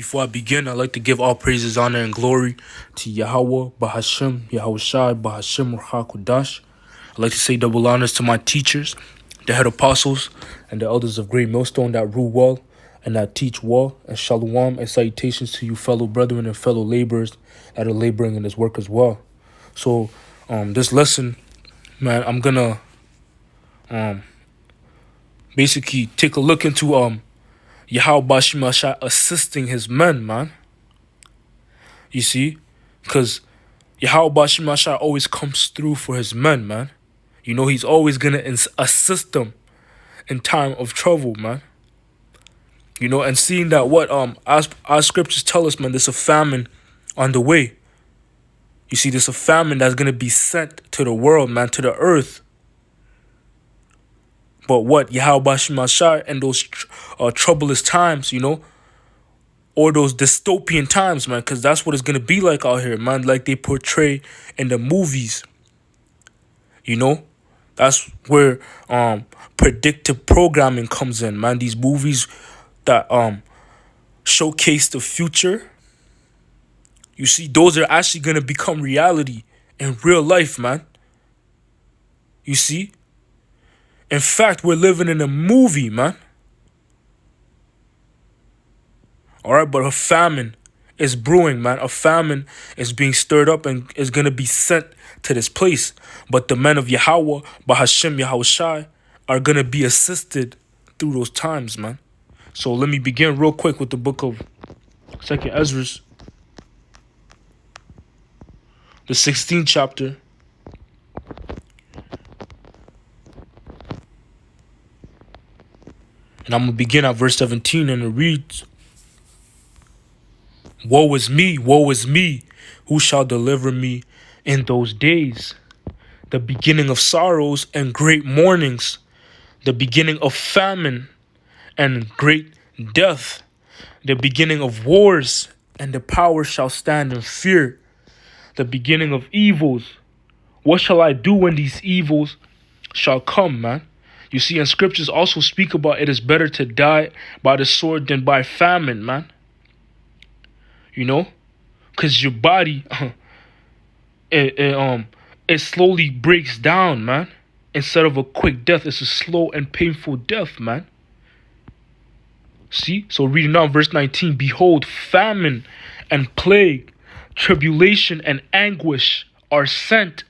Before I begin, I'd like to give all praises, honor, and glory to Yahweh, Bahashem, Yahushai, Bahashem, Ruach. I'd like to say double honors to my teachers, the head apostles, and the elders of Great Millstone that rule well and that teach well, and shalom and salutations to you fellow brethren and fellow laborers that are laboring in this work as well. So, this lesson, man, I'm gonna basically take a look into Yahweh Bashimashai assisting his men, man. You see? Because Yahweh Bashimashai always comes through for his men, man. You know, he's always going to assist them in time of trouble, man. You know, and seeing that what our scriptures tell us, man, there's a famine on the way. You see, there's a famine that's going to be sent to the world, man, to the earth. But what? Yahweh Bashimashai and those troublous times, you know, or those dystopian times, man, because that's what it's going to be like out here, man, like they portray in the movies. You know, that's where predictive programming comes in, man. These movies that showcase the future, you see, those are actually going to become reality in real life, man. You see? In fact, we're living in a movie, man. All right, but a famine is brewing, man. A famine is being stirred up and is going to be sent to this place. But the men of Yahweh, Bahashem, Yahushai, are going to be assisted through those times, man. So let me begin real quick with the book of 2nd Ezra, the 16th chapter. And I'm going to begin at verse 17, and it reads, woe is me, who shall deliver me in those days? The beginning of sorrows and great mournings, the beginning of famine and great death, the beginning of wars, and the power shall stand in fear, the beginning of evils. What shall I do when these evils shall come, man? You see, and scriptures also speak about it is better to die by the sword than by famine, man. You know, because your body, it slowly breaks down, man. Instead of a quick death, it's a slow and painful death, man. See, so reading on verse 19, behold, famine and plague, tribulation and anguish are sent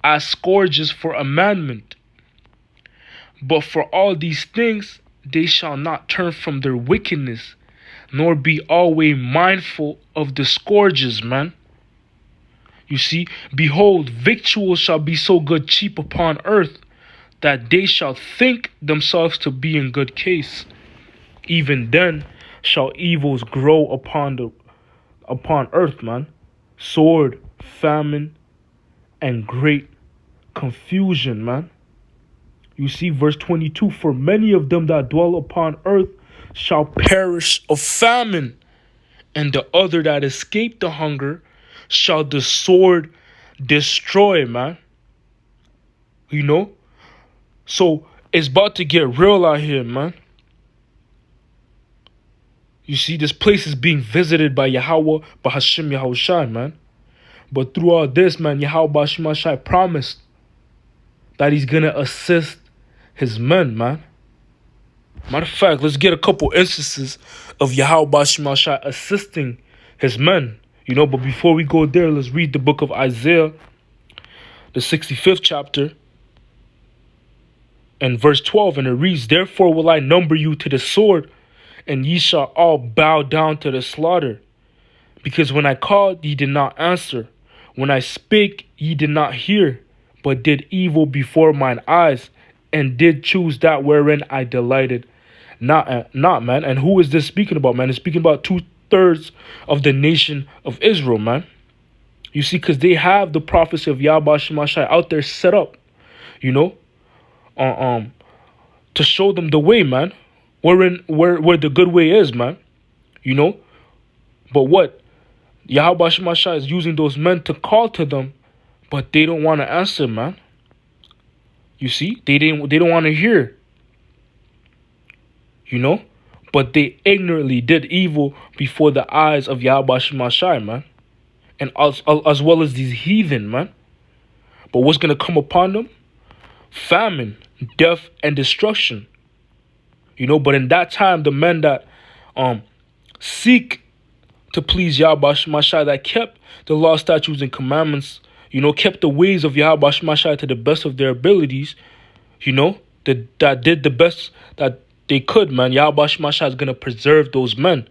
as scourges for amendment. But for all these things, they shall not turn from their wickedness, nor be always mindful of the scourges, man. You see, behold, victuals shall be so good cheap upon earth, that they shall think themselves to be in good case. Even then shall evils grow upon earth, man. Sword, famine, and great confusion, man. You see, verse 22, for many of them that dwell upon earth shall perish of famine, and the other that escape the hunger shall the sword destroy, man. You know? So it's about to get real out here, man. You see, this place is being visited by Yahweh, Bahashem, Yahushai, man. But through all this, man, Yahweh Bashimashai promised that he's going to assist his men, man. Matter of fact, let's get a couple instances of Yahweh Bashimashai assisting his men. You know, but before we go there, let's read the book of Isaiah, the 65th chapter, and verse 12. And it reads, therefore will I number you to the sword, and ye shall all bow down to the slaughter. Because when I called, ye did not answer. When I spake, ye did not hear, but did evil before mine eyes, and did choose that wherein I delighted not, man. And who is this speaking about, man? It's speaking about 2/3 of the nation of Israel, man. You see, because they have the prophecy of Yahweh Shemashai out there set up, you know, to show them the way, man. Where the good way is, man. You know, but what? Yahweh Shemashai is using those men to call to them, but they don't want to answer, man. You see, they don't want to hear. You know, but they ignorantly did evil before the eyes of Yahweh Shemashai, man. And as well as these heathen, man. But what's going to come upon them? Famine, death, and destruction. But in that time, the men that seek to please Yahweh Shemashai, that kept the law, statutes, and commandments, kept the ways of Yahweh Shemashai to the best of their abilities, that did the best that they could, man. Yahweh Shemashai is going to preserve those men.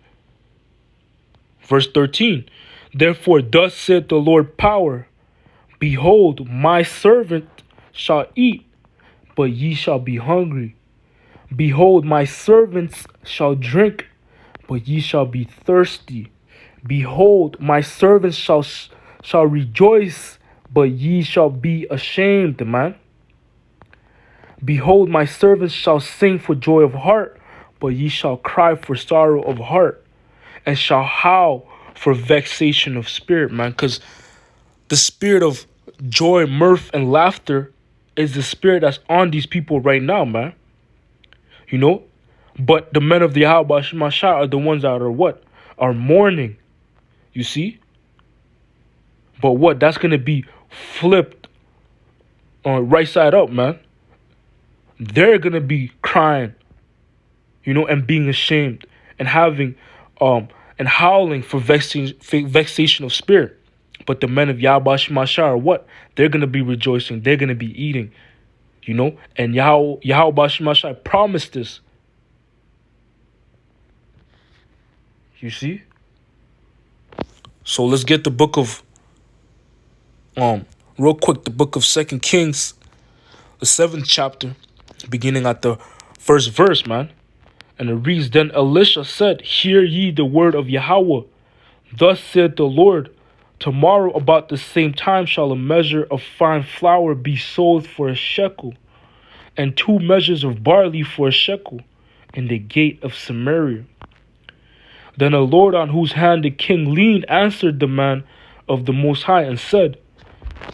Verse 13. Therefore, thus saith the Lord power, behold, my servant shall eat, but ye shall be hungry. Behold, my servants shall drink, but ye shall be thirsty. Behold, my servants shall rejoice, but ye shall be ashamed, man. Behold, my servants shall sing for joy of heart, but ye shall cry for sorrow of heart, and shall howl for vexation of spirit, man. Because the spirit of joy, mirth, and laughter is the spirit that's on these people right now, man. But the men of the Yahweh Shemashai are the ones that are what? Are mourning. You see? But what? That's going to be flipped on right side up, man. They're going to be crying, and being ashamed and having, and howling for vexation of spirit. But the men of Yahweh Shemashai are what? They're going to be rejoicing. They're going to be eating, and Yahweh Shemashai promised this. You see? So let's get the book of, real quick, the book of 2 Kings, the 7th chapter, beginning at the first verse, man. And it reads, Then Elisha said, Hear ye the word of Yahweh. Thus saith the Lord, Tomorrow about the same time shall a measure of fine flour be sold for a shekel, and 2 measures of barley for a shekel, in the gate of Samaria. Then the Lord on whose hand the king leaned answered the man of the Most High and said,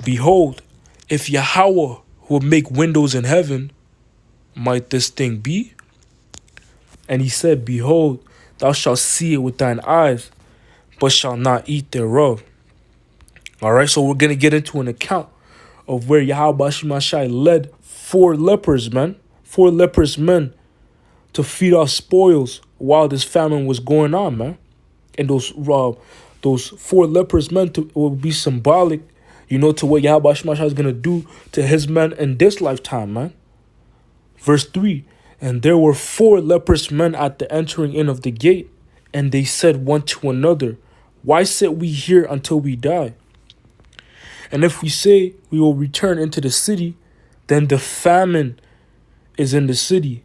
Behold, if Yahweh will make windows in heaven, might this thing be? And he said, Behold, thou shalt see it with thine eyes, but shalt not eat thereof. All right, so we're going to get into an account of where Yahweh Shemashai led 4 lepers, man. 4 leprous men to feed off spoils while this famine was going on, man. And those 4 leprous men will be symbolic, to what Yahweh Shemashai is going to do to his men in this lifetime, man. Verse 3, And there were 4 leprous men at the entering in of the gate, and they said one to another, Why sit we here until we die? And if we say we will return into the city, then the famine is in the city,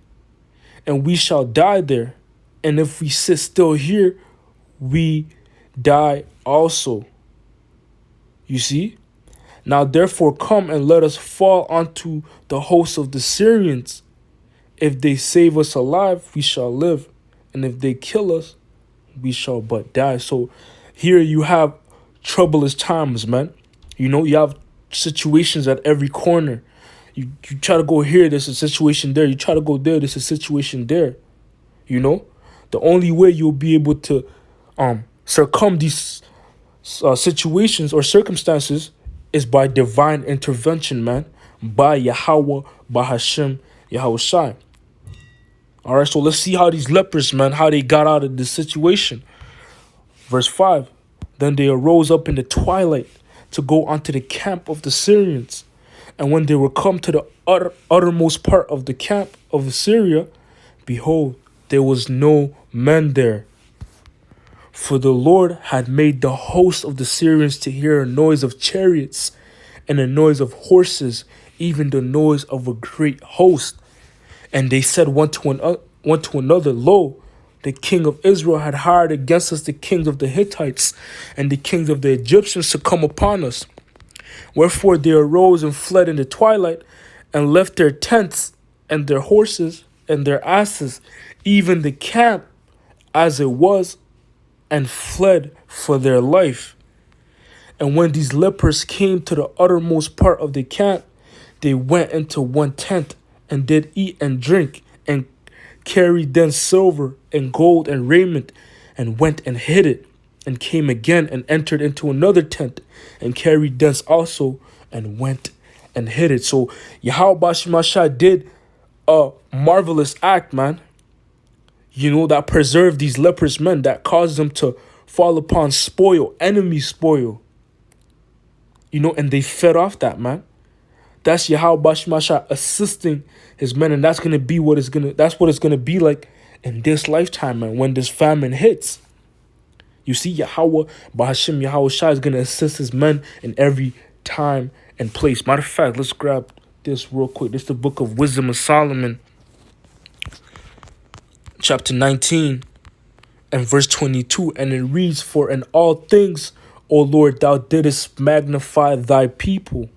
and we shall die there. And if we sit still here, we die also. You see? Now therefore come and let us fall unto the host of the Syrians. If they save us alive, we shall live. And if they kill us, we shall but die. So here you have troublous times, man. You have situations at every corner. You try to go here, there's a situation there. You try to go there, there's a situation there. The only way you'll be able to circum these situations or circumstances is by divine intervention, man. By Yahweh, by Hashem, Yahushai. All right, so let's see how these lepers, man, how they got out of this situation. Verse 5, Then they arose up in the twilight to go unto the camp of the Syrians. And when they were come to the uttermost part of the camp of Syria, behold, there was no men there. For the Lord had made the host of the Syrians to hear a noise of chariots and a noise of horses, even the noise of a great host. And they said one to another, Lo, the king of Israel had hired against us the kings of the Hittites and the kings of the Egyptians to come upon us. Wherefore they arose and fled in the twilight and left their tents and their horses and their asses, even the camp as it was, and fled for their life. And when these lepers came to the uttermost part of the camp, they went into one tent and did eat and drink and carried then silver and gold and raiment, and went and hid it, and came again and entered into another tent, and carried thence also, and went and hid it. So Yahweh Bashimashai did a marvelous act, man. That preserved these leprous men, that caused them to fall upon spoil, enemy spoil. And they fed off that, man. That's Yahweh Bashimashai assisting his men, and that's what it's gonna be like in this lifetime, man, when this famine hits. You see, Yahweh Bahashim, Yahweh Shai is gonna assist his men in every time and place. Matter of fact, let's grab this real quick. This is the book of Wisdom of Solomon, chapter 19 and verse 22, and it reads, "For in all things, O Lord, thou didst magnify thy people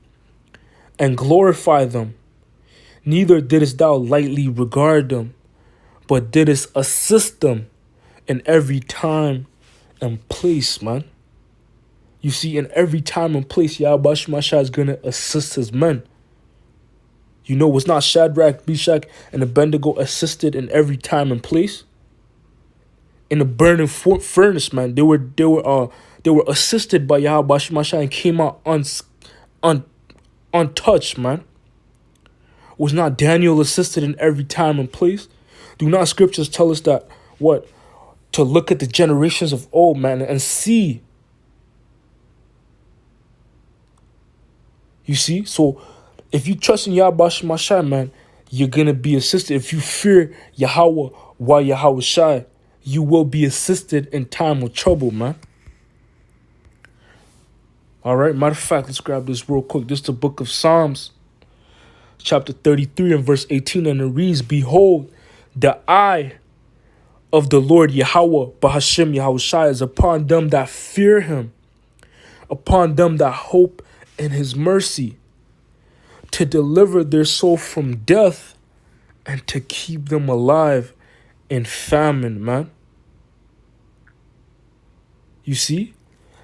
and glorify them. Neither didst thou lightly regard them, but didst assist them in every time and place," man. You see, in every time and place, Yahweh Shemashah is going to assist his men. Was not Shadrach, Meshach, and Abednego assisted in every time and place? In the burning furnace, man, they were assisted by Yahweh Shemashah and came out untouched, man. Was not Daniel assisted in every time and place? Do not scriptures tell us that to look at the generations of old, man, and see? You see? So if you trust in Yahweh Shemashah, man, you're gonna be assisted. If you fear Yahweh while Yahweh Shai, you will be assisted in time of trouble, man. All right, matter of fact, let's grab this real quick. This is the book of Psalms, chapter 33 and verse 18, and it reads, "Behold, the eye of the Lord Yahweh, Bahashim Yahweh Shai, is upon them that fear him, upon them that hope in his mercy, to deliver their soul from death and to keep them alive in famine," man. You see?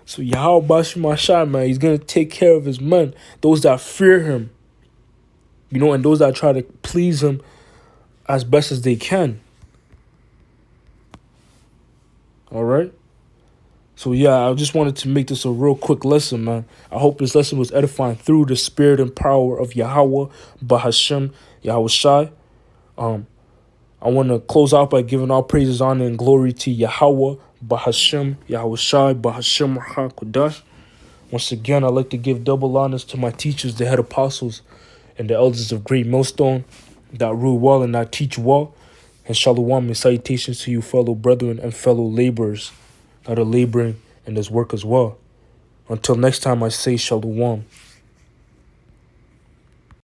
So Yahweh Bashimashai, man, he's going to take care of his men, those that fear him, and those that try to please him as best as they can. All right? So, yeah, I just wanted to make this a real quick lesson, man. I hope this lesson was edifying through the spirit and power of Yahweh, Bahashim, Yahweh Shai. I want to close out by giving all praises, honor, and glory to Yahweh, Bahashim, Yahweh Shai, Bahashim, HaKodash. Once again, I'd like to give double honors to my teachers, the head apostles, and the elders of Great Millstone, that rule well and that teach well. And shalom and salutations to you, fellow brethren and fellow laborers that are laboring in this work as well. Until next time, I say shalom.